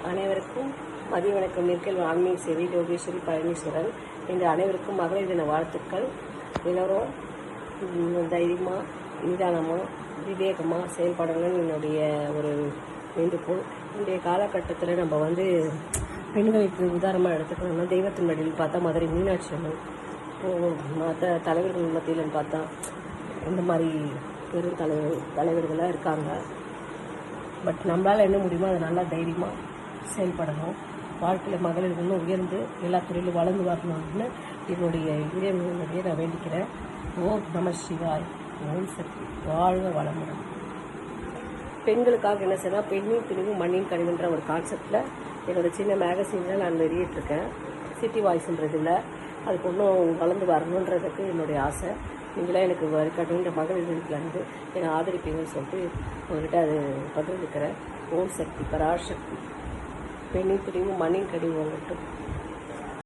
அனைவருக்கும் மதிய வணக்கம். நிற்கல் ஆன்மீக சேவை யோகேஸ்வரி பழனீஸ்வரன். இன்று அனைவருக்கும் மகளிர் தின வாழ்த்துக்கள். எல்லோரும் தைரியமாக, நிதானமாக, விவேகமாக செயல்படணும்னு என்னுடைய ஒரு வேண்டுகோள். இன்றைய காலகட்டத்தில் நம்ம பெண்களுக்கு உதாரணமாக எடுத்துக்கணும்னா, தெய்வத்தின் வழியில் பார்த்தா மதுரை மீனாட்சி அம்மன், மற்ற தலைவர்கள் மத்தியில்னு பார்த்தா இந்த மாதிரி பெரும் தலைவர்களாக இருக்காங்க. பட் நம்மளால் என்ன முடியுமோ அதை நல்லா தைரியமாக செயல்படணும். வாழ்க்கையில் மகளிர் இன்னும் உயர்ந்து எல்லா துறையிலும் வளர்ந்து வரணும்னு என்னுடைய இறைவனுடைய நான் வேண்டிக்கிறேன். ஓம் நம சிவாய், ஓம் சக்தி, வாழ்க வளமுடன். பெண்களுக்காக என்ன செய்யணும், பெண்ணின் துணிவு மண்ணின் கழிவுன்ற ஒரு கான்செப்டில் என்னோடய சின்ன மேகசினில் நான் வெளியிட்டிருக்கேன். சிட்டி வாய்ஸ்ன்றதில் அதுக்கு இன்னும் வளர்ந்து வரணுன்றதுக்கு என்னுடைய ஆசை. நீங்களாம் எனக்கு வழிகாட்டுகின்ற மகளிர் தினத்துலேருந்து என்னை ஆதரிப்பீங்கன்னு சொல்லிட்டு உங்கள்கிட்ட அது பகிர்ந்துக்கிறேன். ஓம் சக்தி, பராசக்தி, பெண்ணின் துணிவு மண்ணின் கழிவு.